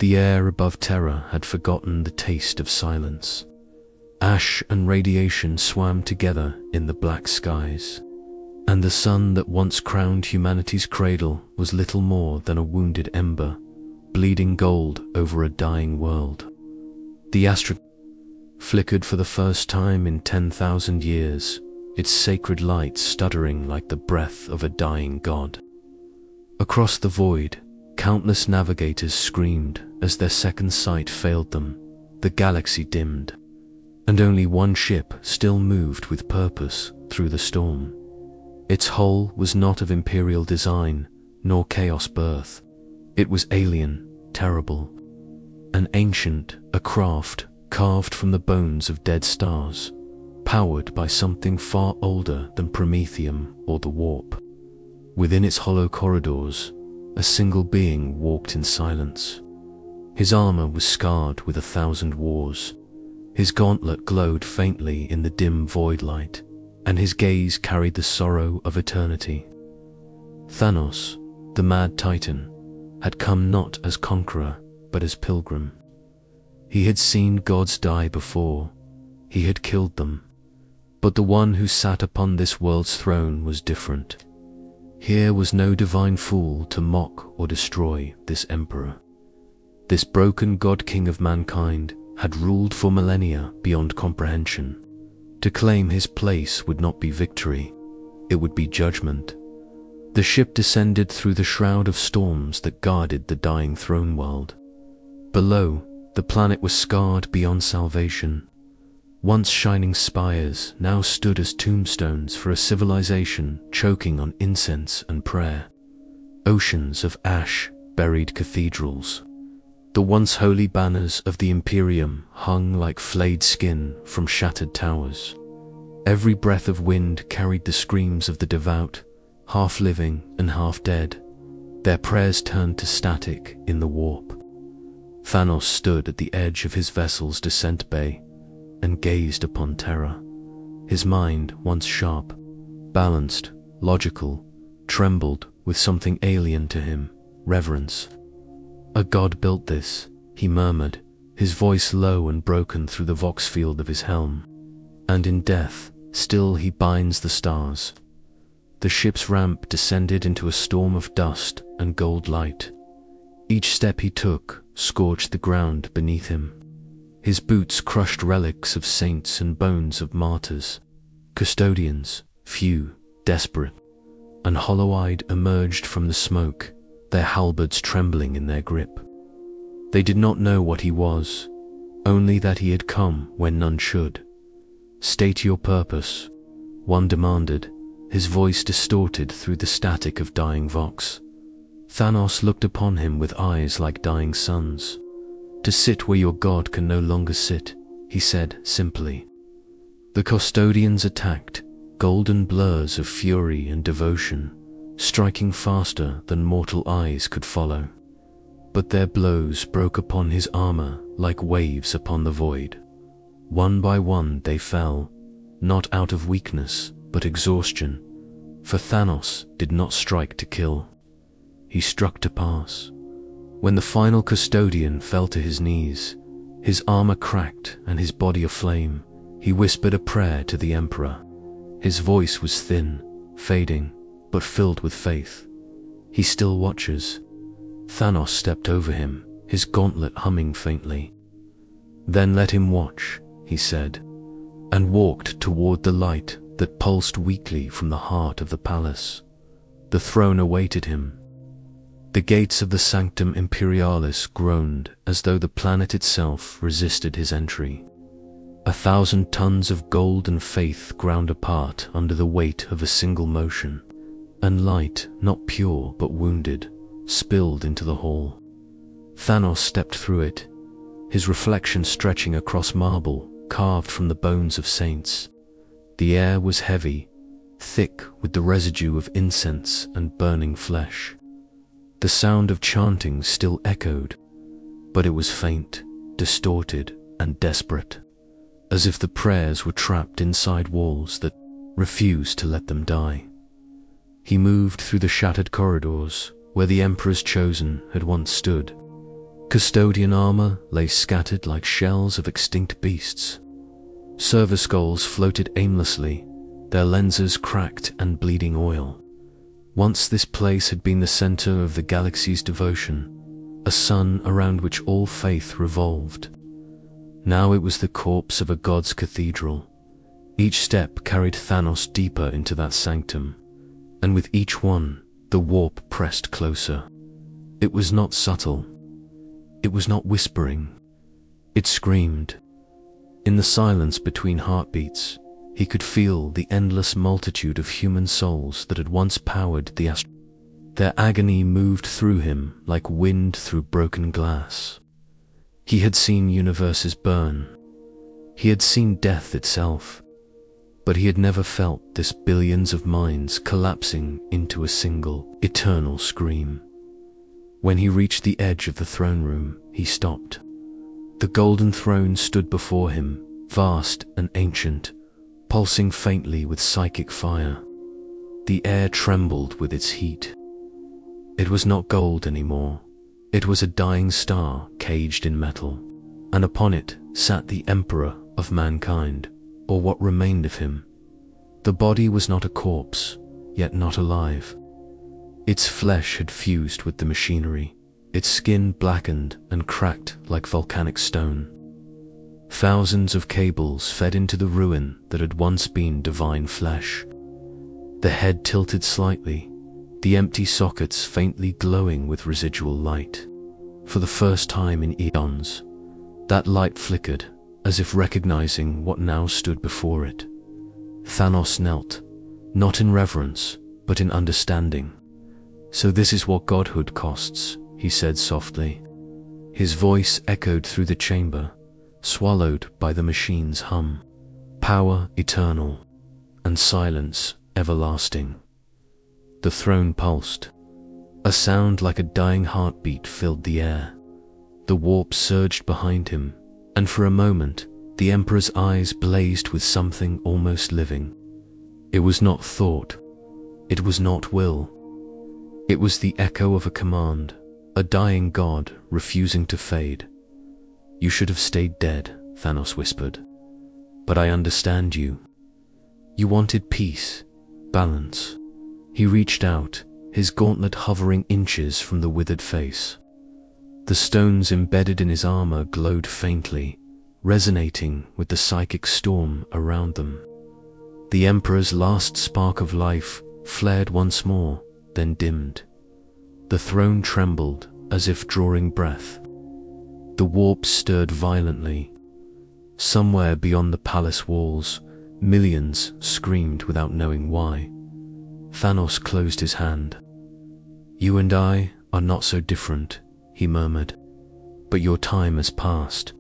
The air above Terra had forgotten the taste of silence. Ash and radiation swam together in the black skies, and the sun that once crowned humanity's cradle was little more than a wounded ember, bleeding gold over a dying world. The astral flickered for the first time in 10,000 years, its sacred light stuttering like the breath of a dying god. Across the void, countless navigators screamed as their second sight failed them. The galaxy dimmed, and only one ship still moved with purpose through the storm. Its hull was not of Imperial design, nor chaos birth. It was alien, terrible, an ancient, a craft carved from the bones of dead stars, powered by something far older than Promethium or the warp. Within its hollow corridors, a single being walked in silence. His armor was scarred with 1,000 wars. His gauntlet glowed faintly in the dim void light, and his gaze carried the sorrow of eternity. Thanos, the mad titan, had come not as conqueror, but as pilgrim. He had seen gods die before. He had killed them. But the one who sat upon this world's throne was different. Here was no divine fool to mock or destroy this emperor. This broken god-king of mankind had ruled for millennia beyond comprehension. To claim his place would not be victory, it would be judgment. The ship descended through the shroud of storms that guarded the dying throne world. Below, the planet was scarred beyond salvation. Once shining spires now stood as tombstones for a civilization choking on incense and prayer. Oceans of ash buried cathedrals. The once holy banners of the Imperium hung like flayed skin from shattered towers. Every breath of wind carried the screams of the devout, half living and half dead. Their prayers turned to static in the warp. Thanos stood at the edge of his vessel's descent bay and gazed upon Terra. His mind, once sharp, balanced, logical, trembled with something alien to him, reverence. "A god built this," he murmured, his voice low and broken through the vox field of his helm. "And in death, still he binds the stars." The ship's ramp descended into a storm of dust and gold light. Each step he took scorched the ground beneath him. His boots crushed relics of saints and bones of martyrs. Custodians, few, desperate, and hollow-eyed emerged from the smoke, their halberds trembling in their grip. They did not know what he was, only that he had come when none should. "State your purpose," one demanded, his voice distorted through the static of dying vox. Thanos looked upon him with eyes like dying suns. "To sit where your god can no longer sit," he said simply. The custodians attacked, golden blurs of fury and devotion, striking faster than mortal eyes could follow. But their blows broke upon his armor like waves upon the void. One by one they fell, not out of weakness, but exhaustion, for Thanos did not strike to kill. He struck to pass. When the final custodian fell to his knees, his armor cracked and his body aflame, he whispered a prayer to the Emperor. His voice was thin, fading, but filled with faith. "He still watches." Thanos stepped over him, his gauntlet humming faintly. "Then let him watch," he said, and walked toward the light that pulsed weakly from the heart of the palace. The throne awaited him. The gates of the Sanctum Imperialis groaned as though the planet itself resisted his entry. 1,000 tons of gold and faith ground apart under the weight of a single motion, and light, not pure but wounded, spilled into the hall. Thanos stepped through it, his reflection stretching across marble carved from the bones of saints. The air was heavy, thick with the residue of incense and burning flesh. The sound of chanting still echoed, but it was faint, distorted, and desperate, as if the prayers were trapped inside walls that refused to let them die. He moved through the shattered corridors where the Emperor's chosen had once stood. custodian armor lay scattered like shells of extinct beasts. Server skulls floated aimlessly, their lenses cracked and bleeding oil. Once this place had been the center of the galaxy's devotion, a sun around which all faith revolved. Now it was the corpse of a god's cathedral. Each step carried Thanos deeper into that sanctum, and with each one, the warp pressed closer. It was not subtle. It was not whispering. It screamed. In the silence between heartbeats, he could feel the endless multitude of human souls that had once powered the astral. Their agony moved through him like wind through broken glass. He had seen universes burn. He had seen death itself. But he had never felt this billions of minds collapsing into a single, eternal scream. When he reached the edge of the throne room, he stopped. The golden throne stood before him, vast and ancient, pulsing faintly with psychic fire. The air trembled with its heat. It was not gold anymore. It was a dying star caged in metal, and upon it sat the Emperor of mankind, or what remained of him. The body was not a corpse, yet not alive. Its flesh had fused with the machinery, its skin blackened and cracked like volcanic stone. Thousands of cables fed into the ruin that had once been divine flesh. The head tilted slightly, the empty sockets faintly glowing with residual light. For the first time in eons, that light flickered, as if recognizing what now stood before it. Thanos knelt, not in reverence, but in understanding. "So this is what godhood costs," he said softly. His voice echoed through the chamber, swallowed by the machine's hum. Power eternal, and silence everlasting. The throne pulsed. A sound like a dying heartbeat filled the air. The warp surged behind him, and for a moment, the Emperor's eyes blazed with something almost living. It was not thought. It was not will. It was the echo of a command, a dying god refusing to fade. "You should have stayed dead," Thanos whispered. "But I understand you. You wanted peace, balance." He reached out, his gauntlet hovering inches from the withered face. The stones embedded in his armor glowed faintly, resonating with the psychic storm around them. The Emperor's last spark of life flared once more, then dimmed. The throne trembled as if drawing breath. The warp stirred violently. Somewhere beyond the palace walls, millions screamed without knowing why. Thanos closed his hand. "You and I are not so different," he murmured, "but your time has passed."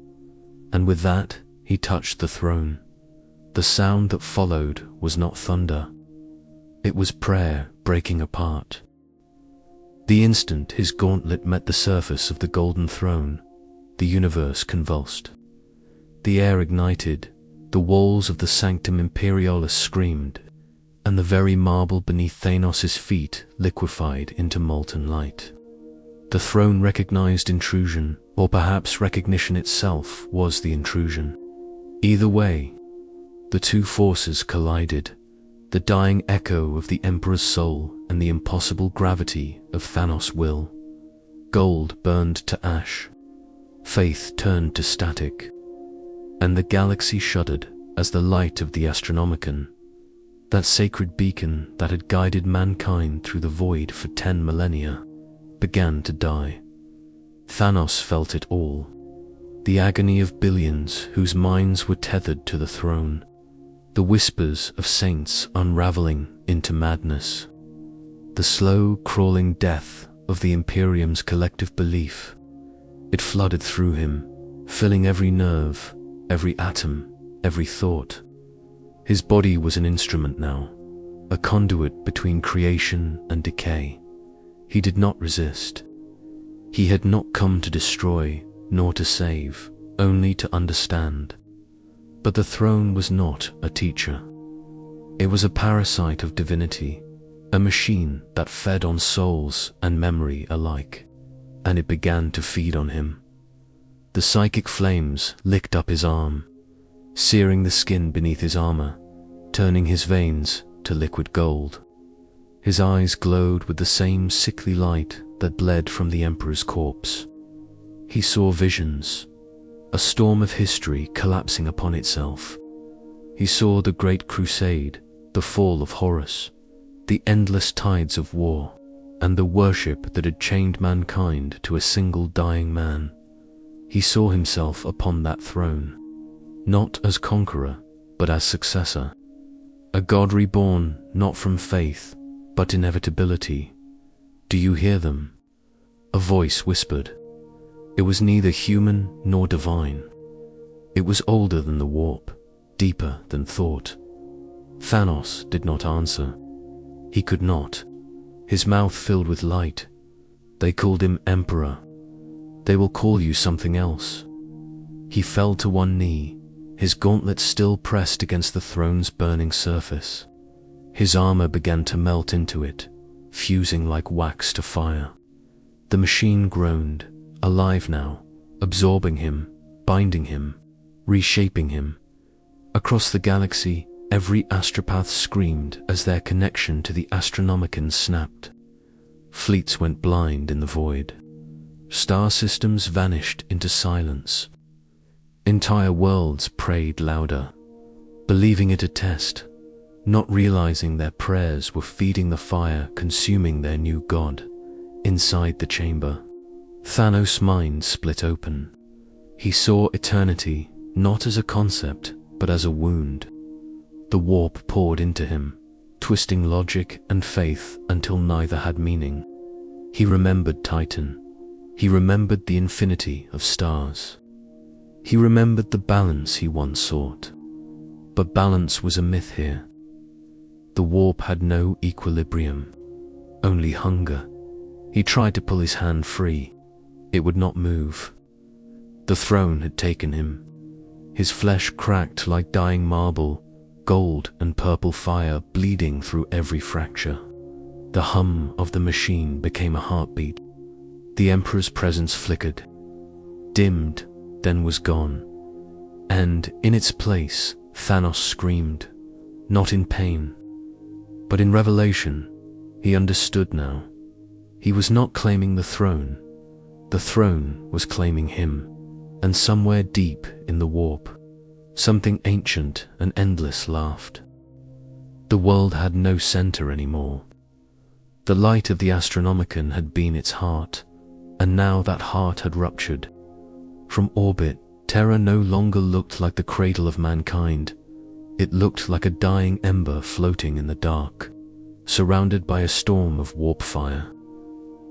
And with that, he touched the throne. The sound that followed was not thunder. It was prayer breaking apart. The instant his gauntlet met the surface of the golden throne, the universe convulsed. The air ignited, the walls of the Sanctum Imperialis screamed, and the very marble beneath Thanos' feet liquefied into molten light. The throne recognized intrusion, or perhaps recognition itself was the intrusion. Either way, the two forces collided, the dying echo of the Emperor's soul and the impossible gravity of Thanos' will. Gold burned to ash, faith turned to static, and the galaxy shuddered as the light of the Astronomicon, that sacred beacon that had guided mankind through the void for 10 millennia, began to die. Thanos felt it all. The agony of billions whose minds were tethered to the throne. The whispers of saints unraveling into madness. The slow, crawling death of the Imperium's collective belief. It flooded through him, filling every nerve, every atom, every thought. His body was an instrument now, a conduit between creation and decay. He did not resist. He had not come to destroy, nor to save, only to understand. But the throne was not a teacher. It was a parasite of divinity, a machine that fed on souls and memory alike, and it began to feed on him. The psychic flames licked up his arm, searing the skin beneath his armor, turning his veins to liquid gold. His eyes glowed with the same sickly light that bled from the Emperor's corpse. He saw visions, a storm of history collapsing upon itself. He saw the Great Crusade, the fall of Horus, the endless tides of war, and the worship that had chained mankind to a single dying man. He saw himself upon that throne, not as conqueror, but as successor. A god reborn not from faith, but inevitability. "Do you hear them?" A voice whispered. It was neither human nor divine. It was older than the warp, deeper than thought. Thanos did not answer. He could not. His mouth filled with light. "They called him Emperor. They will call you something else." He fell to one knee, his gauntlet still pressed against the throne's burning surface. His armor began to melt into it, fusing like wax to fire. The machine groaned, alive now, absorbing him, binding him, reshaping him. Across the galaxy, every astropath screamed as their connection to the Astronomicon snapped. Fleets went blind in the void. Star systems vanished into silence. Entire worlds prayed louder, believing it a test, not realizing their prayers were feeding the fire consuming their new god. Inside the chamber, Thanos' mind split open. He saw eternity not as a concept, but as a wound. The warp poured into him, twisting logic and faith until neither had meaning. He remembered Titan. He remembered the infinity of stars. He remembered the balance he once sought. But balance was a myth here. The warp had no equilibrium, only hunger. He tried to pull his hand free. It would not move. The throne had taken him. His flesh cracked like dying marble, gold and purple fire bleeding through every fracture. The hum of the machine became a heartbeat. The Emperor's presence flickered, dimmed, then was gone. And in its place, Thanos screamed, not in pain, but in revelation. He understood now. He was not claiming the throne was claiming him, and somewhere deep in the warp, something ancient and endless laughed. The world had no center anymore. The light of the Astronomicon had been its heart, and now that heart had ruptured. From orbit, Terra no longer looked like the cradle of mankind. It looked like a dying ember floating in the dark, surrounded by a storm of warp fire.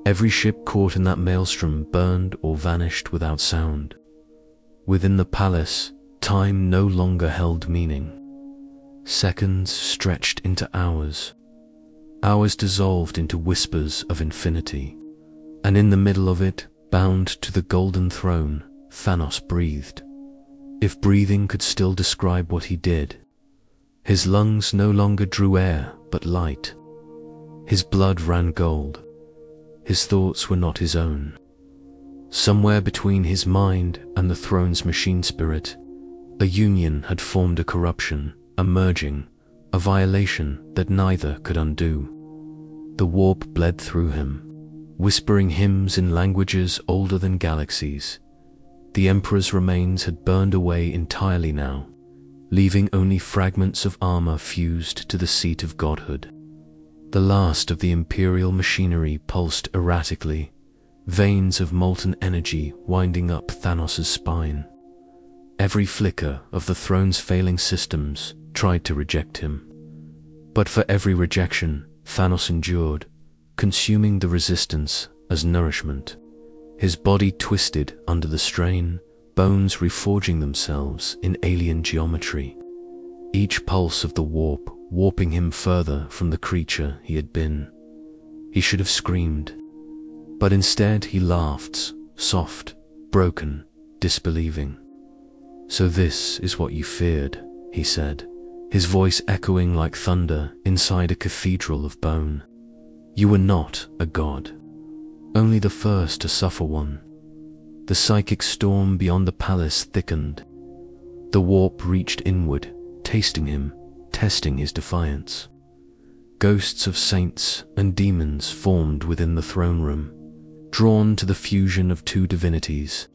Every ship caught in that maelstrom burned or vanished without sound. Within the palace, time no longer held meaning. Seconds stretched into hours. Hours dissolved into whispers of infinity. And in the middle of it, bound to the golden throne, Thanos breathed. If breathing could still describe what he did. His lungs no longer drew air, but light. His blood ran gold. His thoughts were not his own. Somewhere between his mind and the throne's machine spirit, a union had formed, a corruption, a merging, a violation that neither could undo. The warp bled through him, whispering hymns in languages older than galaxies. The Emperor's remains had burned away entirely now, leaving only fragments of armor fused to the seat of godhood. The last of the Imperial machinery pulsed erratically, veins of molten energy winding up Thanos' spine. Every flicker of the throne's failing systems tried to reject him. But for every rejection, Thanos endured, consuming the resistance as nourishment. His body twisted under the strain, bones reforging themselves in alien geometry. Each pulse of the warp warping him further from the creature he had been. He should have screamed, but instead he laughed, soft, broken, disbelieving. "So this is what you feared," he said, his voice echoing like thunder inside a cathedral of bone. "You were not a god, only the first to suffer one. The psychic storm beyond the palace thickened. The warp reached inward, tasting him, testing his defiance. Ghosts of saints and demons formed within the throne room, drawn to the fusion of two divinities.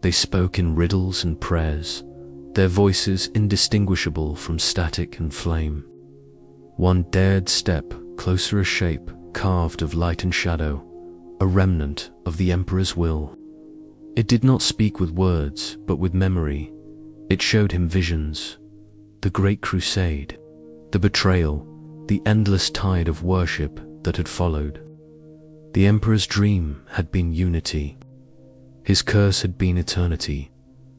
They spoke in riddles and prayers, their voices indistinguishable from static and flame. One dared step closer, a shape carved of light and shadow, a remnant of the Emperor's will. It did not speak with words, but with memory. It showed him visions, the Great Crusade, the betrayal, the endless tide of worship that had followed. The Emperor's dream had been unity. His curse had been eternity.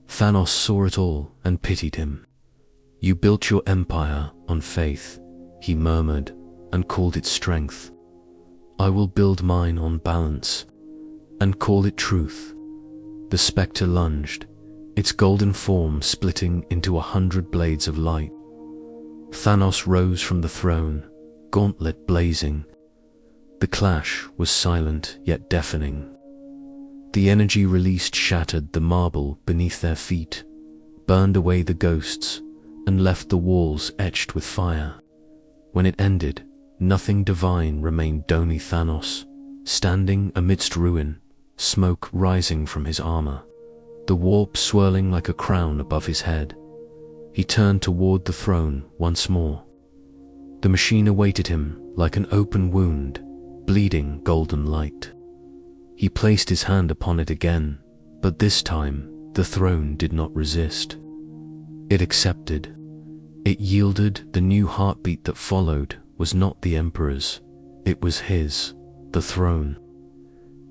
Thanos saw it all and pitied him. "You built your empire on faith," he murmured, and called it strength. "I will build mine on balance, and call it truth." The spectre lunged, its golden form splitting into 100 blades of light. Thanos rose from the throne, gauntlet blazing. The clash was silent yet deafening. The energy released shattered the marble beneath their feet, burned away the ghosts, and left the walls etched with fire. When it ended, nothing divine remained. Only Thanos, standing amidst ruin, smoke rising from his armor, the warp swirling like a crown above his head. He turned toward the throne once more. The machine awaited him like an open wound, bleeding golden light. He placed his hand upon it again, but this time the throne did not resist. It accepted. It yielded. The new heartbeat that followed was not the Emperor's, it was his. The throne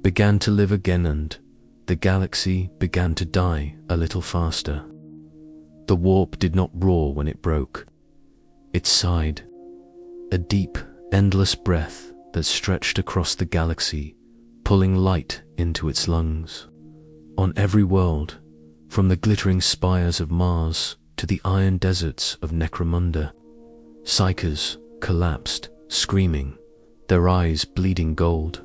began to live again, and the galaxy began to die a little faster. The warp did not roar when it broke. It sighed, a deep, endless breath that stretched across the galaxy, pulling light into its lungs. On every world, from the glittering spires of Mars to the iron deserts of Necromunda, psychers collapsed, screaming, their eyes bleeding gold.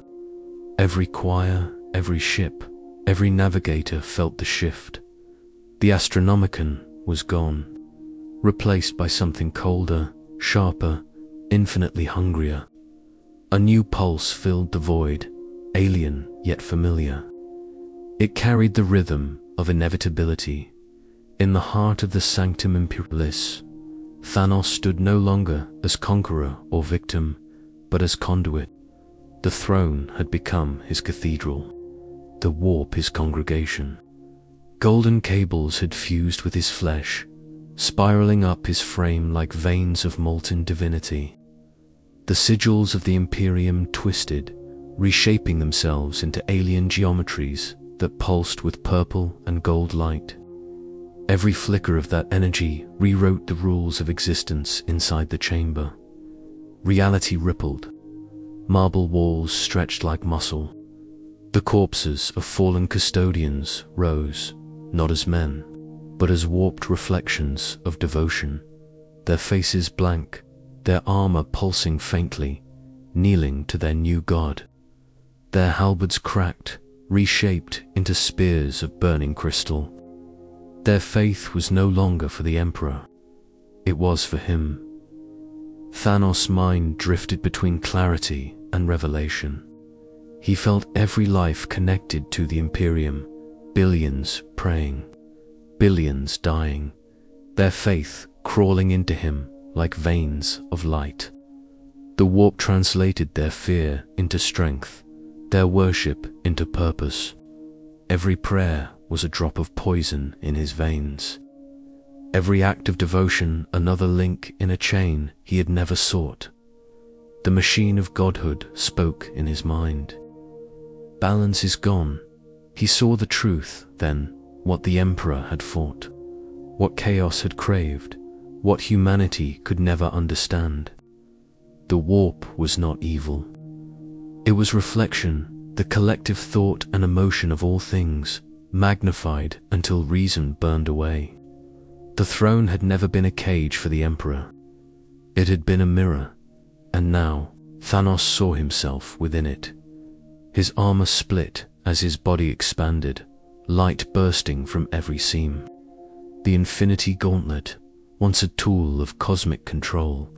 Every choir, every ship, every navigator felt the shift. The Astronomicon was gone, replaced by something colder, sharper, infinitely hungrier. A new pulse filled the void, alien yet familiar. It carried the rhythm of inevitability. In the heart of the Sanctum Imperialis, Thanos stood no longer as conqueror or victim, but as conduit. The throne had become his cathedral, the warp his congregation. Golden cables had fused with his flesh, spiraling up his frame like veins of molten divinity. The sigils of the Imperium twisted, reshaping themselves into alien geometries that pulsed with purple and gold light. Every flicker of that energy rewrote the rules of existence inside the chamber. Reality rippled. Marble walls stretched like muscle. The corpses of fallen custodians rose, not as men, but as warped reflections of devotion, their faces blank, their armor pulsing faintly, kneeling to their new god. Their halberds cracked, reshaped into spears of burning crystal. Their faith was no longer for the Emperor. It was for him. Thanos' mind drifted between clarity and revelation. He felt every life connected to the Imperium, billions praying, billions dying, their faith crawling into him like veins of light. The warp translated their fear into strength, their worship into purpose. Every prayer was a drop of poison in his veins. Every act of devotion another link in a chain he had never sought. The machine of godhood spoke in his mind. Balance is gone. He saw the truth, then, what the Emperor had fought, what chaos had craved, what humanity could never understand. The warp was not evil. It was reflection, the collective thought and emotion of all things, magnified until reason burned away. The throne had never been a cage for the Emperor. It had been a mirror, and now Thanos saw himself within it. His armor split as his body expanded, light bursting from every seam. The Infinity Gauntlet, once a tool of cosmic control,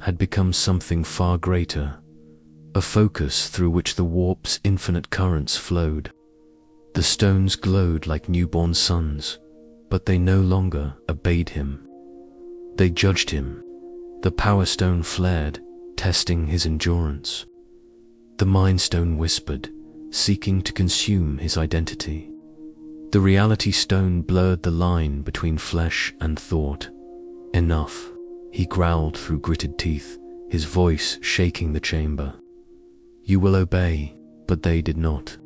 had become something far greater, a focus through which the warp's infinite currents flowed. The stones glowed like newborn suns, but they no longer obeyed him. They judged him. The Power Stone flared, testing his endurance. The Mind Stone whispered, seeking to consume his identity. The Reality Stone blurred the line between flesh and thought. Enough, he growled through gritted teeth, his voice shaking the chamber. You will obey, but they did not.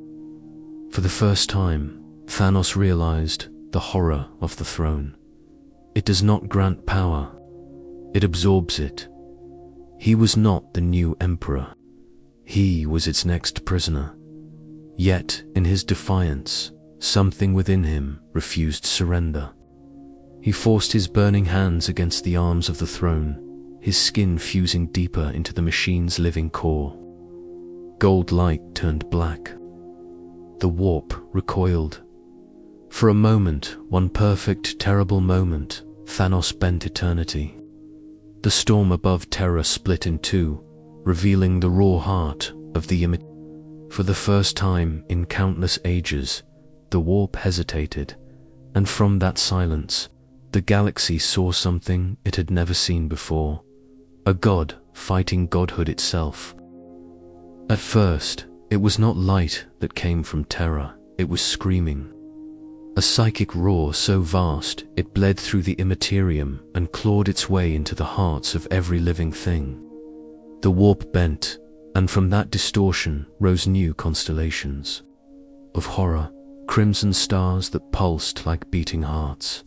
For the first time, Thanos realized the horror of the throne. It does not grant power, it absorbs it. He was not the new emperor. He was its next prisoner. Yet, in his defiance, something within him refused surrender. He forced his burning hands against the arms of the throne, his skin fusing deeper into the machine's living core. Gold light turned black. The warp recoiled. For a moment, one perfect, terrible moment, Thanos bent eternity. The storm above Terra split in two, revealing the raw heart of the image. For the first time in countless ages, the warp hesitated, and from that silence, the galaxy saw something it had never seen before, a god fighting godhood itself. At first, it was not light that came from Terra, it was screaming. A psychic roar so vast it bled through the Imperium and clawed its way into the hearts of every living thing. The warp bent, and from that distortion rose new constellations. Of horror, crimson stars that pulsed like beating hearts.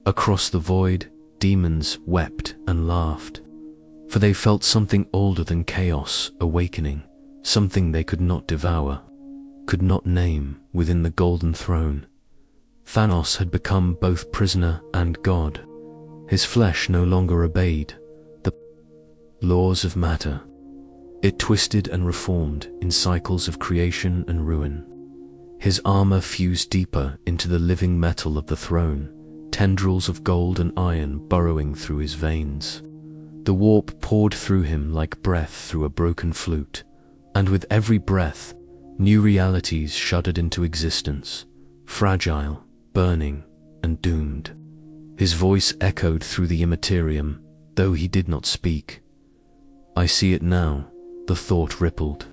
Across the void, demons wept and laughed, for they felt something older than chaos awakening, something they could not devour, could not name within the golden throne. Thanos had become both prisoner and god. His flesh no longer obeyed the laws of matter. It twisted and reformed in cycles of creation and ruin. His armor fused deeper into the living metal of the throne, tendrils of gold and iron burrowing through his veins. The warp poured through him like breath through a broken flute, and with every breath, new realities shuddered into existence, fragile, burning, and doomed. His voice echoed through the Imperium, though he did not speak. I see it now, the thought rippled.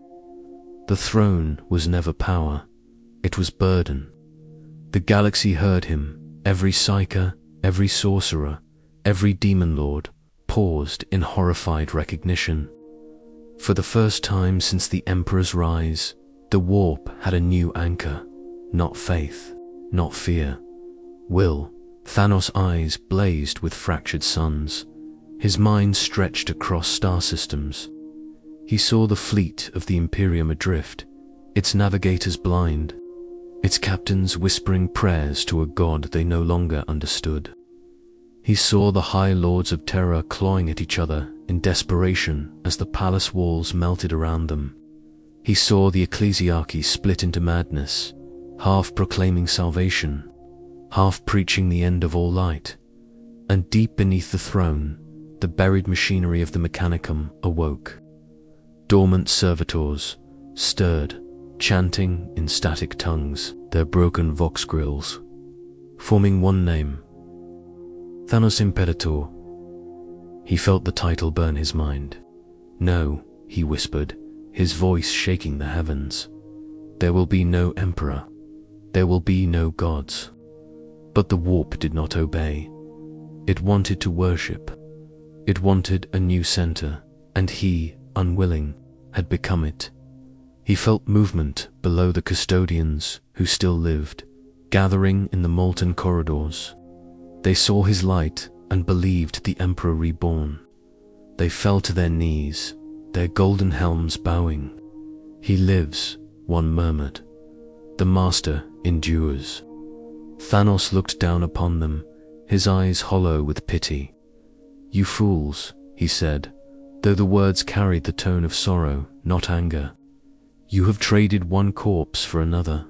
The throne was never power, it was burden. The galaxy heard him, every psyker, every sorcerer, every demon lord paused in horrified recognition. For the first time since the Emperor's rise, the warp had a new anchor, not faith, not fear, will. Thanos' eyes blazed with fractured suns. His mind stretched across star systems. He saw the fleet of the Imperium adrift, its navigators blind, its captains whispering prayers to a god they no longer understood. He saw the high lords of Terra clawing at each other in desperation as the palace walls melted around them. He saw the ecclesiarchy split into madness, half proclaiming salvation, half preaching the end of all light. And deep beneath the throne, the buried machinery of the Mechanicum awoke. Dormant servitors stirred, chanting in static tongues, their broken vox grills, forming one name, Thanos Imperator. He felt the title burn his mind. No, he whispered, his voice shaking the heavens. There will be no emperor. There will be no gods. But the warp did not obey. It wanted to worship. It wanted a new center, and he, unwilling, had become it. He felt movement below the custodians who still lived, gathering in the molten corridors. They saw his light and believed the Emperor reborn. They fell to their knees, their golden helms bowing. He lives, one murmured. The Master endures. Thanos looked down upon them, his eyes hollow with pity. You fools, he said, though the words carried the tone of sorrow, not anger. You have traded one corpse for another,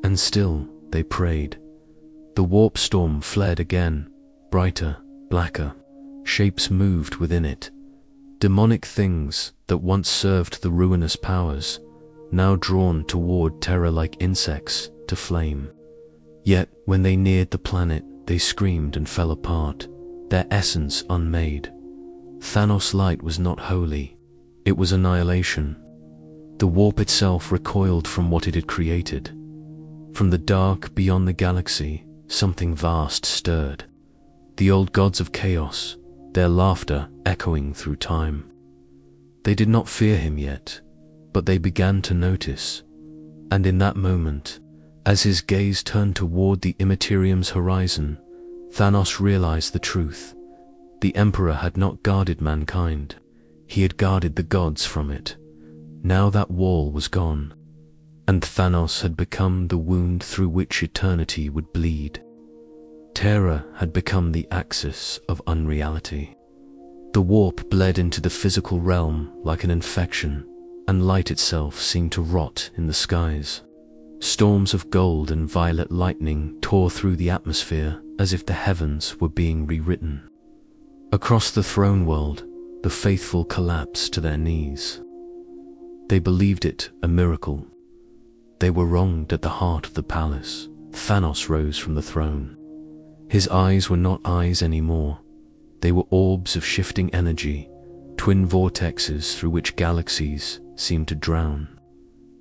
and still they prayed. The warp storm fled again, brighter, blacker. Shapes moved within it. Demonic things that once served the ruinous powers, now drawn toward terror like insects to flame. Yet, when they neared the planet, they screamed and fell apart, their essence unmade. Thanos' light was not holy, it was annihilation. The warp itself recoiled from what it had created. From the dark beyond the galaxy, something vast stirred. The old gods of chaos, their laughter echoing through time. They did not fear him yet, but they began to notice. And in that moment, as his gaze turned toward the Imperium's horizon, Thanos realized the truth. The Emperor had not guarded mankind, he had guarded the gods from it. Now that wall was gone, and Thanos had become the wound through which eternity would bleed. Terror had become the axis of unreality. The warp bled into the physical realm like an infection, and light itself seemed to rot in the skies. Storms of gold and violet lightning tore through the atmosphere as if the heavens were being rewritten. Across the throne world, the faithful collapsed to their knees. They believed it a miracle. They were wronged at the heart of the palace. Thanos rose from the throne. His eyes were not eyes anymore. They were orbs of shifting energy, twin vortexes through which galaxies seemed to drown.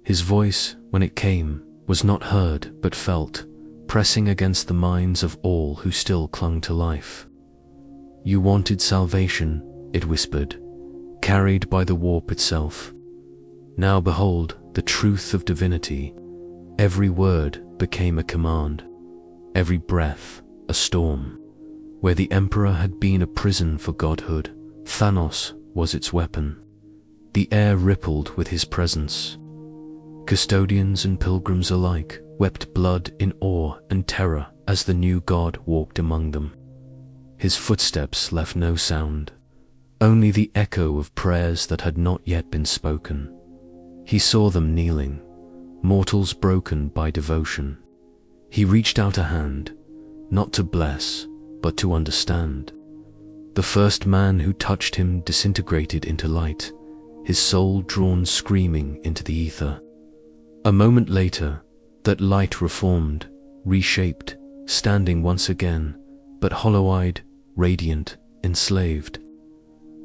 His voice, when it came, was not heard but felt, pressing against the minds of all who still clung to life. "You wanted salvation," it whispered, carried by the warp itself. "Now behold the truth of divinity." Every word became a command, every breath a storm. Where the Emperor had been a prison for godhood, Thanos was its weapon. The air rippled with his presence. Custodians and pilgrims alike wept blood in awe and terror as the new god walked among them. His footsteps left no sound, only the echo of prayers that had not yet been spoken. He saw them kneeling, mortals broken by devotion. He reached out a hand, not to bless, but to understand. The first man who touched him disintegrated into light, his soul drawn screaming into the ether. A moment later, that light reformed, reshaped, standing once again, but hollow-eyed, radiant, enslaved.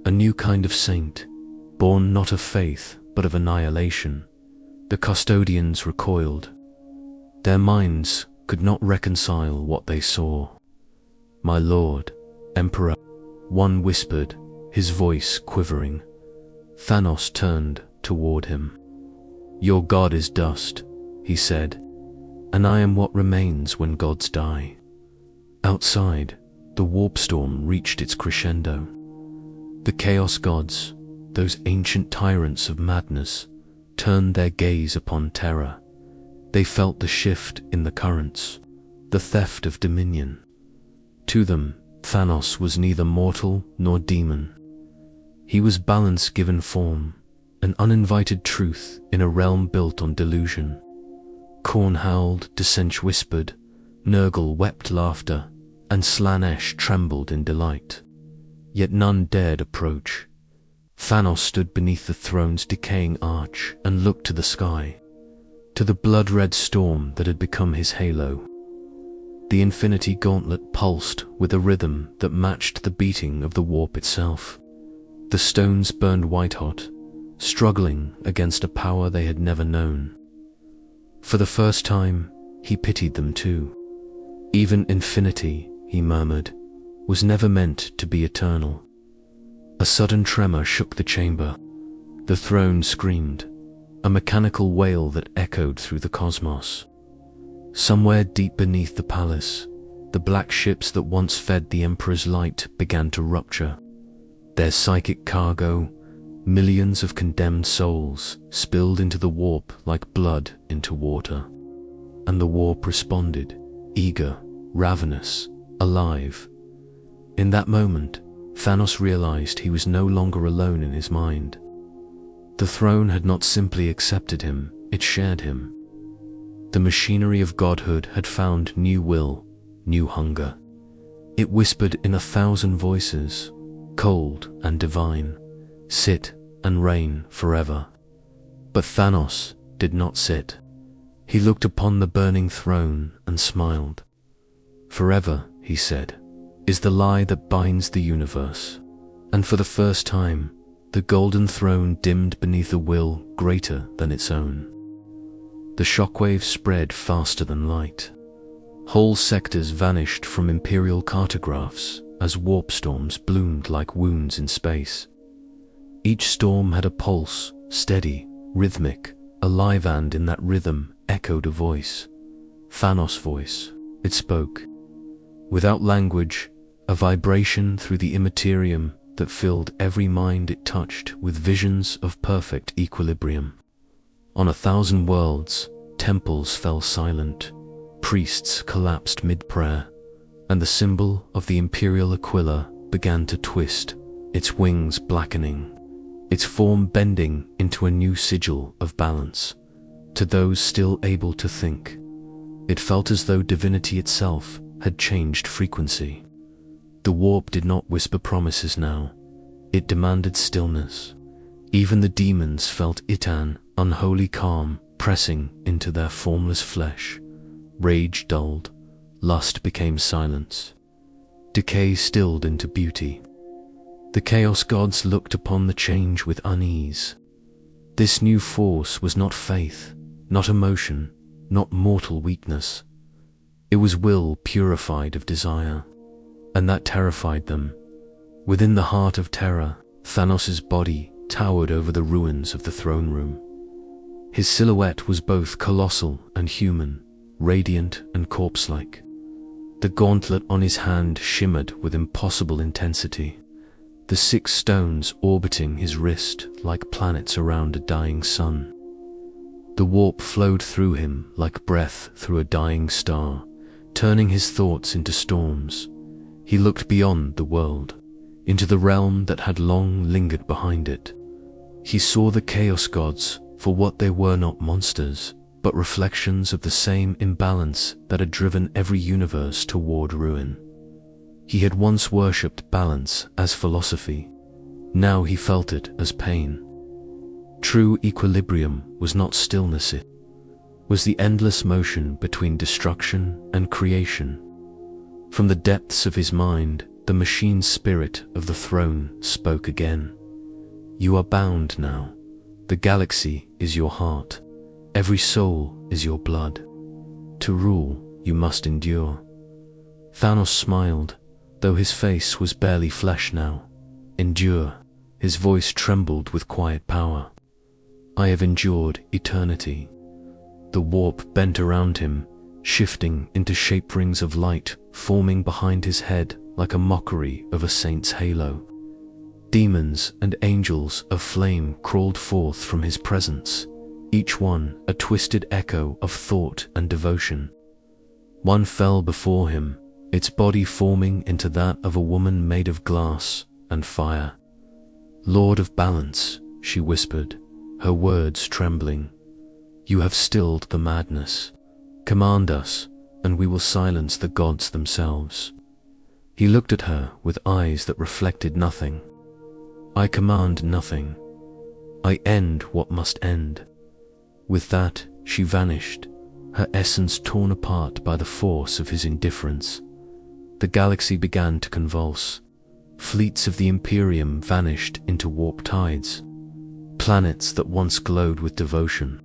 A new kind of saint, born not of faith, but of annihilation. The custodians recoiled. Their minds could not reconcile what they saw. "My lord, Emperor," one whispered, his voice quivering. Thanos turned toward him. "Your god is dust," he said, "and I am what remains when gods die." Outside, the warp storm reached its crescendo. The chaos gods, those ancient tyrants of madness, turned their gaze upon terror. They felt the shift in the currents, the theft of dominion. To them, Thanos was neither mortal nor demon. He was balance given form, an uninvited truth in a realm built on delusion. Khorne howled, Dissench whispered, Nurgle wept laughter, and Slanesh trembled in delight. Yet none dared approach. Thanos stood beneath the throne's decaying arch and looked to the sky, to the blood-red storm that had become his halo. The infinity gauntlet pulsed with a rhythm that matched the beating of the warp itself. The stones burned white-hot, struggling against a power they had never known. For the first time, he pitied them too. Even infinity, he murmured, was never meant to be eternal. A sudden tremor shook the chamber. The throne screamed, a mechanical wail that echoed through the cosmos. Somewhere deep beneath the palace, the black ships that once fed the Emperor's light began to rupture. Their psychic cargo, millions of condemned souls, spilled into the warp like blood into water. And the warp responded, eager, ravenous, alive. In that moment, Thanos realized he was no longer alone in his mind. The throne had not simply accepted him, it shared him. The machinery of godhood had found new will, new hunger. It whispered in 1,000 voices, cold and divine, sit and reign forever. But Thanos did not sit. He looked upon the burning throne and smiled. Forever, he said, is the lie that binds the universe. And for the first time, the golden throne dimmed beneath a will greater than its own. The shockwave spread faster than light. Whole sectors vanished from imperial cartographs as warp storms bloomed like wounds in space. Each storm had a pulse, steady, rhythmic, alive, and in that rhythm echoed a voice. Thanos' voice. It spoke. Without language, a vibration through the Imperium that filled every mind it touched with visions of perfect equilibrium. On 1,000 worlds, temples fell silent, priests collapsed mid-prayer, and the symbol of the imperial Aquila began to twist, its wings blackening, its form bending into a new sigil of balance. To those still able to think, it felt as though divinity itself had changed frequency. The warp did not whisper promises now. It demanded stillness. Even the demons felt it, an unholy calm pressing into their formless flesh. Rage dulled, lust became silence. Decay stilled into beauty. The Chaos Gods looked upon the change with unease. This new force was not faith, not emotion, not mortal weakness. It was will purified of desire, and that terrified them. Within the heart of terror, Thanos' body towered over the ruins of the throne room. His silhouette was both colossal and human, radiant and corpse-like. The gauntlet on his hand shimmered with impossible intensity, the 6 stones orbiting his wrist like planets around a dying sun. The warp flowed through him like breath through a dying star, turning his thoughts into storms. He looked beyond the world, into the realm that had long lingered behind it. He saw the Chaos Gods for what they were, not monsters, but reflections of the same imbalance that had driven every universe toward ruin. He had once worshipped balance as philosophy. Now he felt it as pain. True equilibrium was not stillness, it was the endless motion between destruction and creation. From the depths of his mind, the machine spirit of the throne spoke again. You are bound now. The galaxy is your heart. Every soul is your blood. To rule, you must endure. Thanos smiled, though his face was barely flesh now. Endure. His voice trembled with quiet power. I have endured eternity. The warp bent around him, shifting into shape rings of light, forming behind his head like a mockery of a saint's halo. Demons and angels of flame crawled forth from his presence, each one a twisted echo of thought and devotion. One fell before him, its body forming into that of a woman made of glass and fire. Lord of Balance, she whispered, her words trembling. You have stilled the madness. Command us, and we will silence the gods themselves. He looked at her with eyes that reflected nothing. I command nothing. I end what must end. With that, she vanished, her essence torn apart by the force of his indifference. The galaxy began to convulse. Fleets of the Imperium vanished into warp tides. Planets that once glowed with devotion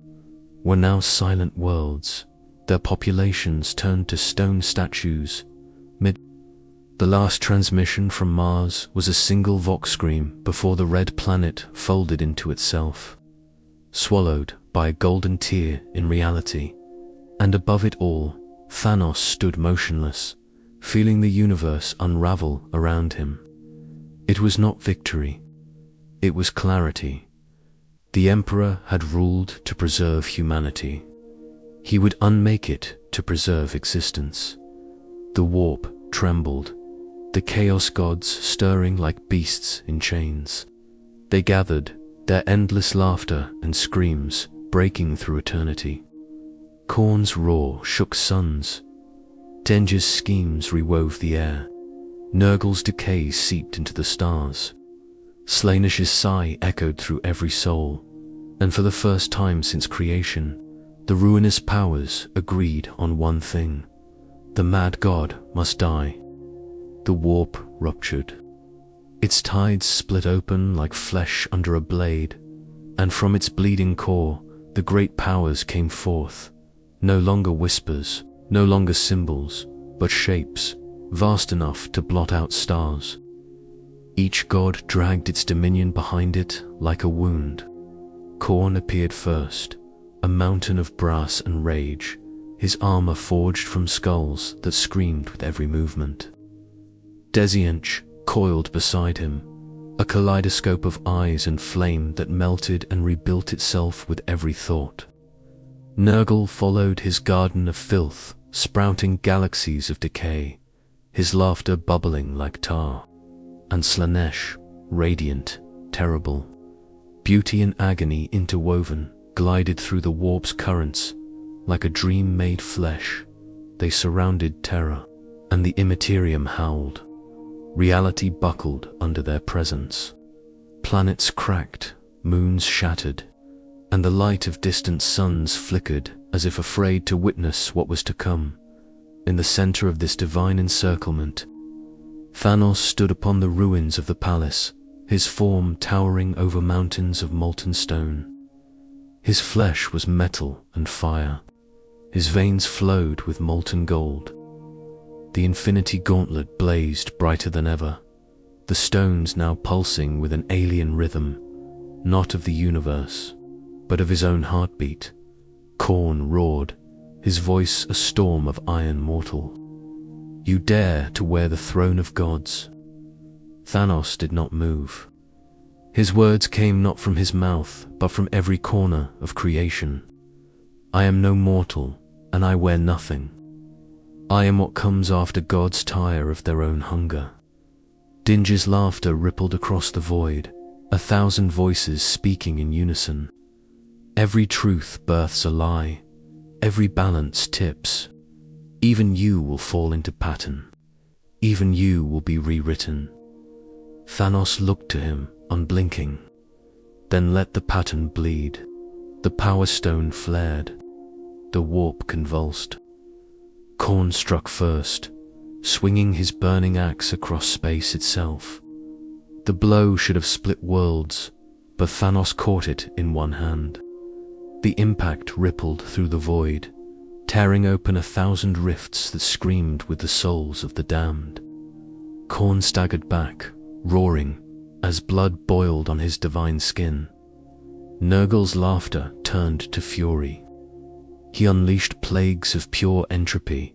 were now silent worlds. Their populations turned to stone statues. The last transmission from Mars was a single vox scream before the red planet folded into itself, swallowed by a golden tear in reality. And above it all, Thanos stood motionless, feeling the universe unravel around him. It was not victory. It was clarity. The Emperor had ruled to preserve humanity. He would unmake it to preserve existence. The warp trembled, the Chaos Gods stirring like beasts in chains. They gathered, their endless laughter and screams breaking through eternity. Khorne's roar shook suns. Denge's schemes rewove the air. Nurgle's decay seeped into the stars. Slaaneash's sigh echoed through every soul, and for the first time since creation, the ruinous powers agreed on one thing. The mad god must die. The warp ruptured. Its tides split open like flesh under a blade, and from its bleeding core, the great powers came forth. No longer whispers, no longer symbols, but shapes, vast enough to blot out stars. Each god dragged its dominion behind it like a wound. Khorne appeared first, a mountain of brass and rage, his armor forged from skulls that screamed with every movement. Desiench coiled beside him, a kaleidoscope of eyes and flame that melted and rebuilt itself with every thought. Nurgle followed his garden of filth, sprouting galaxies of decay, his laughter bubbling like tar. And Slaanesh, radiant, terrible, beauty and agony interwoven, glided through the warp's currents like a dream made flesh. They surrounded Terra, and the Imperium howled. Reality buckled under their presence. Planets cracked, moons shattered, and the light of distant suns flickered as if afraid to witness what was to come. In the center of this divine encirclement, Thanos stood upon the ruins of the palace, his form towering over mountains of molten stone. His flesh was metal and fire. His veins flowed with molten gold. The infinity gauntlet blazed brighter than ever, the stones now pulsing with an alien rhythm, not of the universe, but of his own heartbeat. Khorne roared, his voice a storm of iron mortal. You dare to wear the throne of gods? Thanos did not move. His words came not from his mouth, but from every corner of creation. I am no mortal, and I wear nothing. I am what comes after gods tire of their own hunger. Dinge's laughter rippled across the void, 1,000 voices speaking in unison. Every truth births a lie, every balance tips. Even you will fall into pattern. Even you will be rewritten. Thanos looked to him, unblinking. Then let the pattern bleed. The power stone flared. The warp convulsed. Khorne struck first, swinging his burning axe across space itself. The blow should have split worlds, but Thanos caught it in one hand. The impact rippled through the void, tearing open 1,000 rifts that screamed with the souls of the damned. Khorne staggered back, roaring, as blood boiled on his divine skin. Nurgle's laughter turned to fury. He unleashed plagues of pure entropy,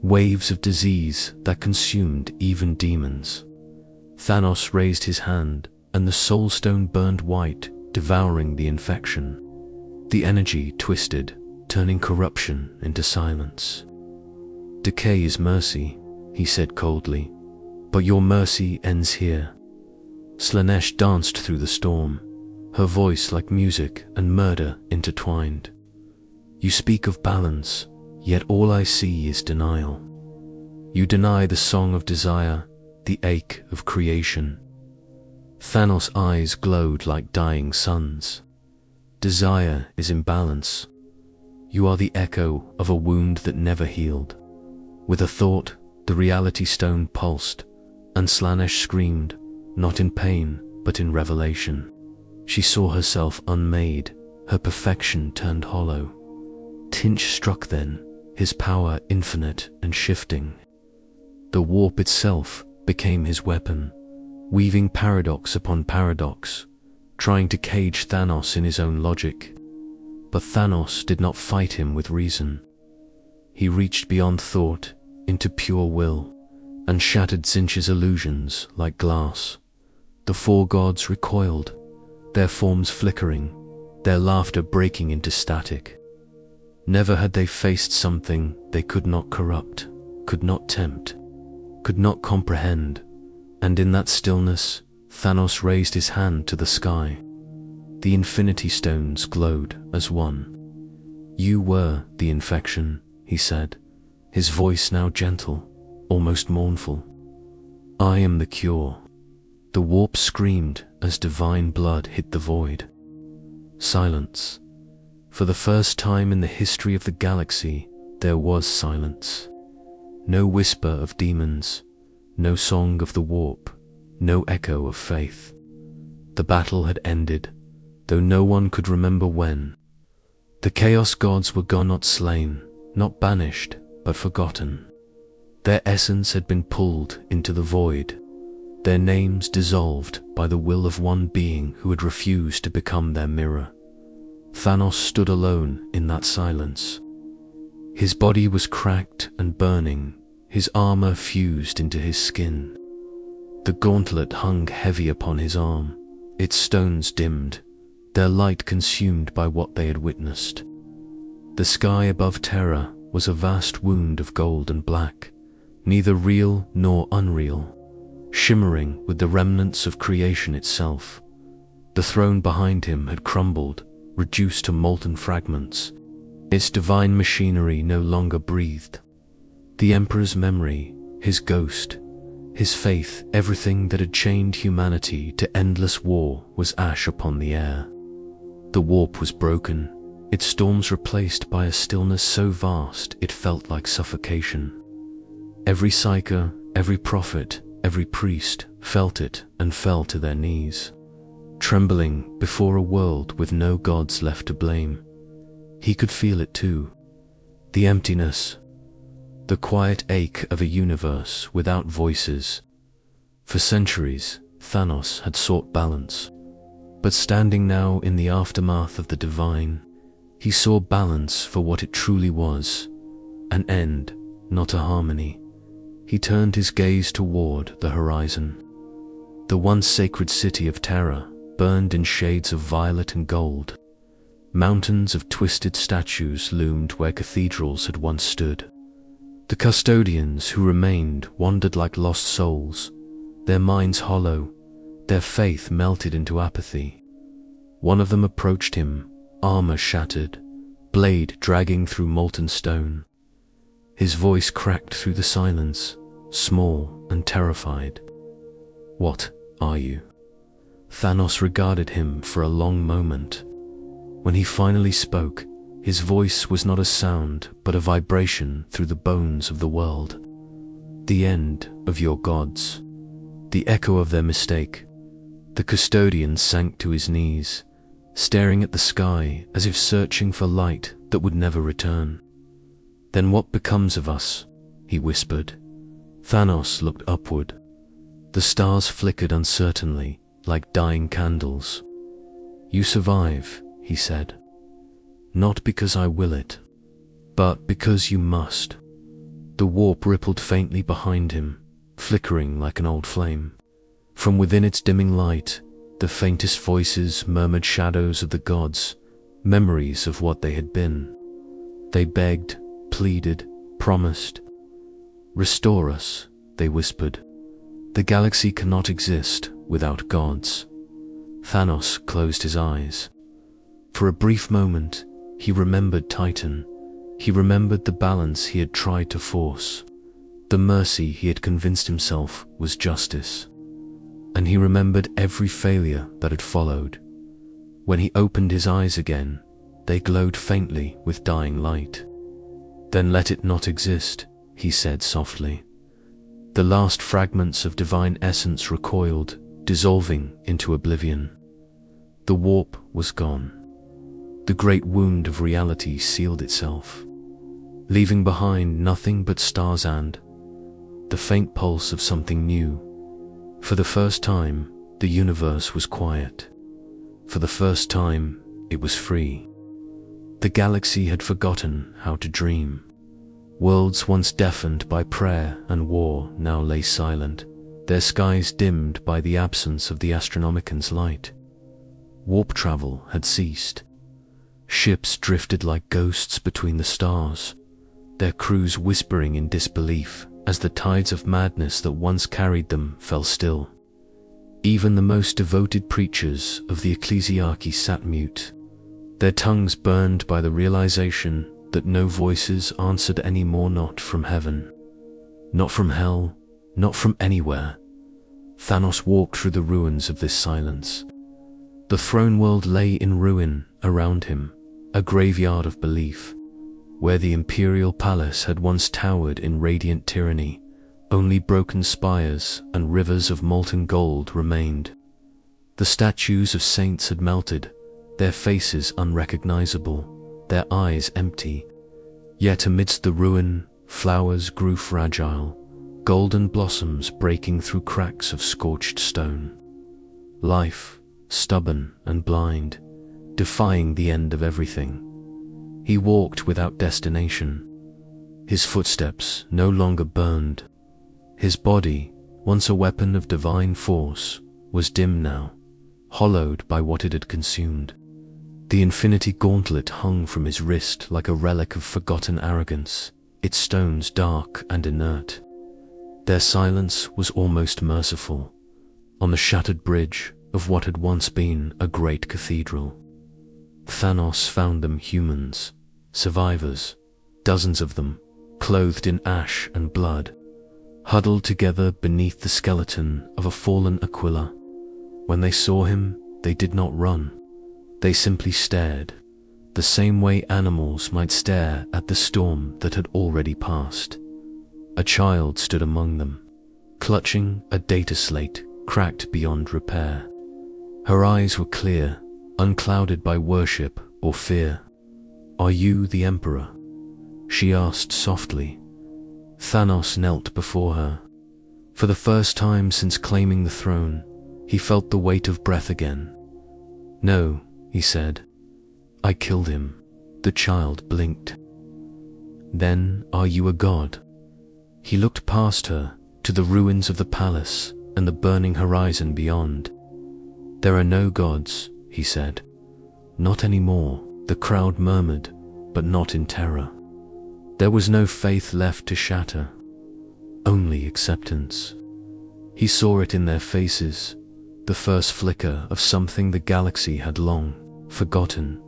waves of disease that consumed even demons. Thanos raised his hand, and the soul stone burned white, devouring the infection. The energy twisted, turning corruption into silence. Decay is mercy, he said coldly, but your mercy ends here. Slaanesh danced through the storm, her voice like music and murder intertwined. You speak of balance, yet all I see is denial. You deny the song of desire, the ache of creation. Thanos' eyes glowed like dying suns. Desire is imbalance. You are the echo of a wound that never healed. With a thought, the reality stone pulsed, and Slaanesh screamed, not in pain, but in revelation. She saw herself unmade, her perfection turned hollow. Tinch struck then, his power infinite and shifting. The warp itself became his weapon, weaving paradox upon paradox, trying to cage Thanos in his own logic. But Thanos did not fight him with reason. He reached beyond thought, into pure will, and shattered Tzinch's illusions like glass. The four gods recoiled, their forms flickering, their laughter breaking into static. Never had they faced something they could not corrupt, could not tempt, could not comprehend, and in that stillness, Thanos raised his hand to the sky. The infinity stones glowed as one. "You were the infection," he said, his voice now gentle, almost mournful. "I am the cure." The warp screamed as divine blood hit the void. Silence. For the first time in the history of the galaxy, there was silence. No whisper of demons, no song of the warp, no echo of faith. The battle had ended, though no one could remember when. The Chaos Gods were gone, not slain, not banished, but forgotten. Their essence had been pulled into the void, their names dissolved by the will of one being who had refused to become their mirror. Thanos stood alone in that silence. His body was cracked and burning, his armor fused into his skin. The gauntlet hung heavy upon his arm, its stones dimmed, their light consumed by what they had witnessed. The sky above Terra was a vast wound of gold and black, neither real nor unreal, shimmering with the remnants of creation itself. The throne behind him had crumbled, reduced to molten fragments. Its divine machinery no longer breathed. The Emperor's memory, his ghost, his faith, everything that had chained humanity to endless war was ash upon the air. The warp was broken, its storms replaced by a stillness so vast it felt like suffocation. Every psyker, every prophet, every priest felt it and fell to their knees, trembling before a world with no gods left to blame. He could feel it too. The emptiness, the quiet ache of a universe without voices. For centuries, Thanos had sought balance, but standing now in the aftermath of the divine, he saw balance for what it truly was, an end, not a harmony. He turned his gaze toward the horizon. The once sacred city of Terra burned in shades of violet and gold. Mountains of twisted statues loomed where cathedrals had once stood. The custodians who remained wandered like lost souls, their minds hollow, their faith melted into apathy. One of them approached him, armor shattered, blade dragging through molten stone. His voice cracked through the silence, small and terrified. "What are you?" Thanos regarded him for a long moment. When he finally spoke, his voice was not a sound but a vibration through the bones of the world. "The end of your gods." The echo of their mistake. The custodian sank to his knees, staring at the sky as if searching for light that would never return. "Then what becomes of us?" he whispered. Thanos looked upward. The stars flickered uncertainly, like dying candles. "You survive," he said. "Not because I will it, but because you must." The warp rippled faintly behind him, flickering like an old flame. From within its dimming light, the faintest voices murmured shadows of the gods, memories of what they had been. They begged, pleaded, promised. "Restore us," they whispered. "The galaxy cannot exist without gods." Thanos closed his eyes. For a brief moment, he remembered Titan. He remembered the balance he had tried to force, the mercy he had convinced himself was justice. And he remembered every failure that had followed. When he opened his eyes again, they glowed faintly with dying light. "Then let it not exist," he said softly. The last fragments of divine essence recoiled, dissolving into oblivion. The warp was gone. The great wound of reality sealed itself, leaving behind nothing but stars and the faint pulse of something new. For the first time, the universe was quiet. For the first time, it was free. The galaxy had forgotten how to dream. Worlds once deafened by prayer and war now lay silent, their skies dimmed by the absence of the Astronomican's light. Warp travel had ceased. Ships drifted like ghosts between the stars, their crews whispering in disbelief as the tides of madness that once carried them fell still. Even the most devoted preachers of the ecclesiarchy sat mute, their tongues burned by the realization that no voices answered anymore, not from heaven, not from hell, not from anywhere. Thanos walked through the ruins of this silence. The throne world lay in ruin around him, a graveyard of belief. Where the imperial palace had once towered in radiant tyranny, only broken spires and rivers of molten gold remained. The statues of saints had melted, their faces unrecognizable, their eyes empty. Yet amidst the ruin, flowers grew fragile, golden blossoms breaking through cracks of scorched stone. Life, stubborn and blind, defying the end of everything. He walked without destination. His footsteps no longer burned. His body, once a weapon of divine force, was dim now, hollowed by what it had consumed. The infinity gauntlet hung from his wrist like a relic of forgotten arrogance, its stones dark and inert. Their silence was almost merciful, on the shattered bridge of what had once been a great cathedral. Thanos found them humans, survivors, dozens of them, clothed in ash and blood, huddled together beneath the skeleton of a fallen Aquila. When they saw him, they did not run. They simply stared, the same way animals might stare at the storm that had already passed. A child stood among them, clutching a data slate cracked beyond repair. Her eyes were clear, unclouded by worship or fear. "Are you the Emperor?" she asked softly. Thanos knelt before her. For the first time since claiming the throne, he felt the weight of breath again. "No," he said. "I killed him." The child blinked. "Then are you a god?" He looked past her to the ruins of the palace and the burning horizon beyond. "There are no gods," he said. "Not anymore," the crowd murmured, but not in terror. There was no faith left to shatter, only acceptance. He saw it in their faces, the first flicker of something the galaxy had long forgotten,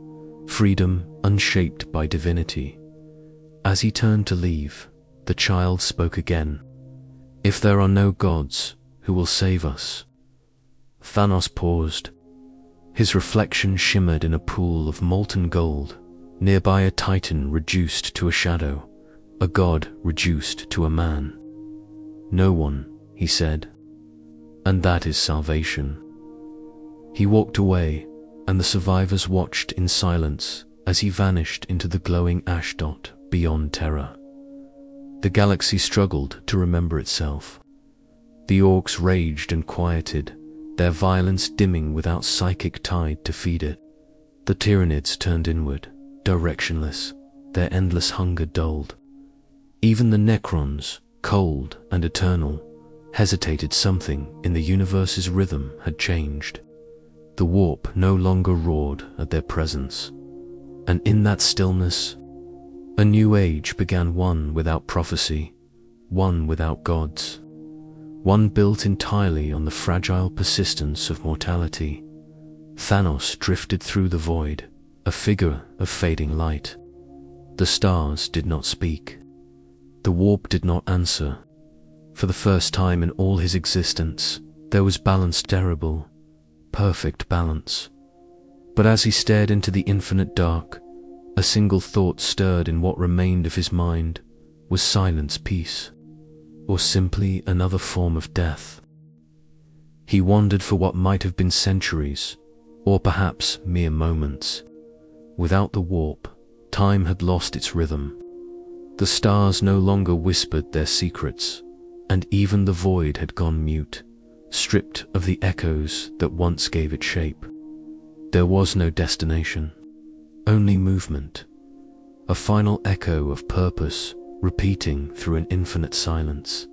freedom unshaped by divinity. As he turned to leave, the child spoke again. "If there are no gods, who will save us?" Thanos paused. His reflection shimmered in a pool of molten gold. Nearby a titan reduced to a shadow, a god reduced to a man. "No one," he said, "and that is salvation." He walked away, and the survivors watched in silence as he vanished into the glowing ash dot beyond terror. The galaxy struggled to remember itself. The orcs raged and quieted, their violence dimming without psychic tide to feed it. The Tyranids turned inward, directionless, their endless hunger dulled. Even the Necrons, cold and eternal, hesitated. Something in the universe's rhythm had changed. The warp no longer roared at their presence. And in that stillness, a new age began, one without prophecy, one without gods, one built entirely on the fragile persistence of mortality. Thanos drifted through the void, a figure of fading light. The stars did not speak. The warp did not answer. For the first time in all his existence, there was balance, terrible, perfect balance. But as he stared into the infinite dark, a single thought stirred in what remained of his mind. Was silence peace, or simply another form of death? He wandered for what might have been centuries, or perhaps mere moments. Without the warp, time had lost its rhythm. The stars no longer whispered their secrets, and even the void had gone mute, stripped of the echoes that once gave it shape. There was no destination, only movement, a final echo of purpose repeating through an infinite silence.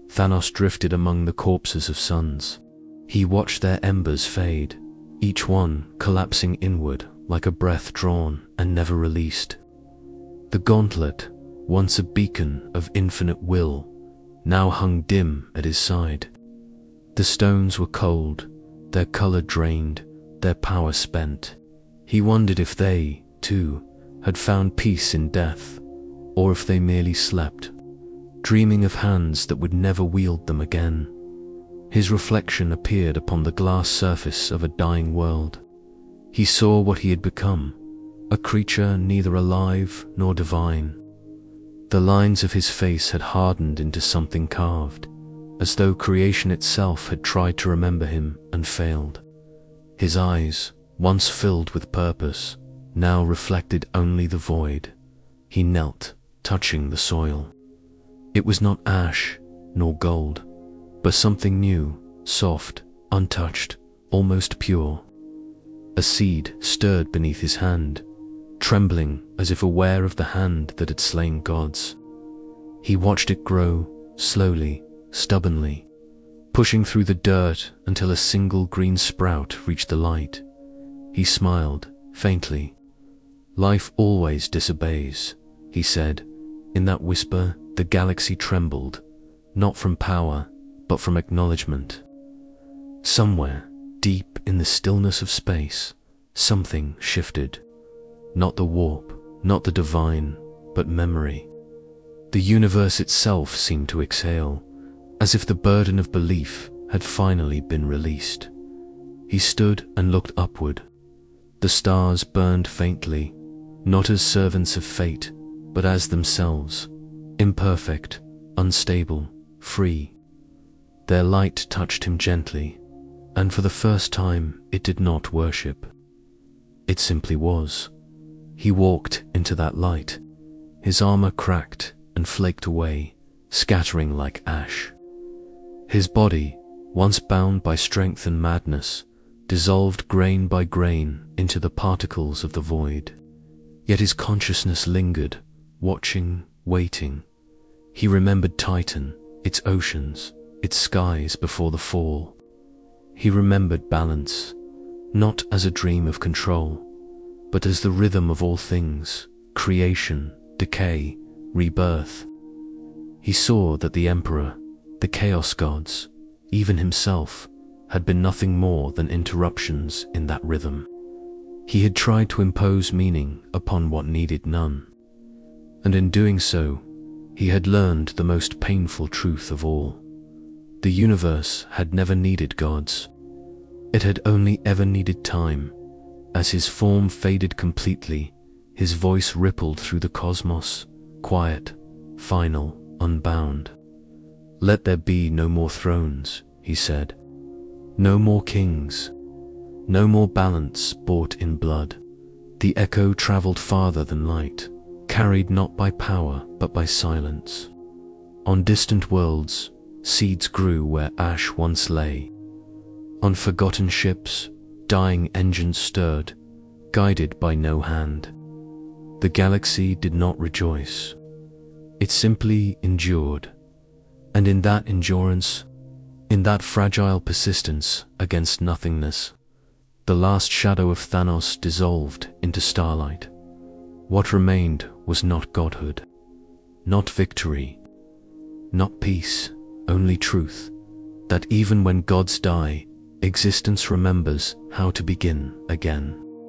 Thanos drifted among the corpses of suns. He watched their embers fade, each one collapsing inward like a breath drawn and never released. The gauntlet, once a beacon of infinite will, now hung dim at his side. The stones were cold, their color drained, their power spent. He wondered if they, too, had found peace in death, or if they merely slept, dreaming of hands that would never wield them again. His reflection appeared upon the glass surface of a dying world. He saw what he had become, a creature neither alive nor divine. The lines of his face had hardened into something carved, as though creation itself had tried to remember him and failed. His eyes, once filled with purpose, now reflected only the void. He knelt, touching the soil. It was not ash, nor gold, but something new, soft, untouched, almost pure. A seed stirred beneath his hand, trembling as if aware of the hand that had slain gods. He watched it grow, slowly, stubbornly, pushing through the dirt until a single green sprout reached the light. He smiled, faintly. "Life always disobeys," he said. In that whisper, the galaxy trembled, not from power, but from acknowledgement. Somewhere, deep in the stillness of space, something shifted. Not the warp, not the divine, but memory. The universe itself seemed to exhale, as if the burden of belief had finally been released. He stood and looked upward. The stars burned faintly, not as servants of fate, but as themselves, imperfect, unstable, free. Their light touched him gently, and for the first time it did not worship. It simply was. He walked into that light. His armor cracked and flaked away, scattering like ash. His body, once bound by strength and madness, dissolved grain by grain into the particles of the void. Yet his consciousness lingered, watching, waiting. He remembered Titan, its oceans, its skies before the fall. He remembered balance, not as a dream of control, but as the rhythm of all things, creation, decay, rebirth. He saw that the Emperor, the Chaos Gods, even himself, had been nothing more than interruptions in that rhythm. He had tried to impose meaning upon what needed none, and in doing so, he had learned the most painful truth of all. The universe had never needed gods. It had only ever needed time. As his form faded completely, his voice rippled through the cosmos, quiet, final, unbound. "Let there be no more thrones," he said. "No more kings. No more balance bought in blood." The echo traveled farther than light, carried not by power but by silence. On distant worlds, seeds grew where ash once lay. On forgotten ships, dying engines stirred, guided by no hand. The galaxy did not rejoice. It simply endured. And in that endurance, in that fragile persistence against nothingness, the last shadow of Thanos dissolved into starlight. What remained was not godhood, not victory, not peace, only truth, that even when gods die, existence remembers how to begin again.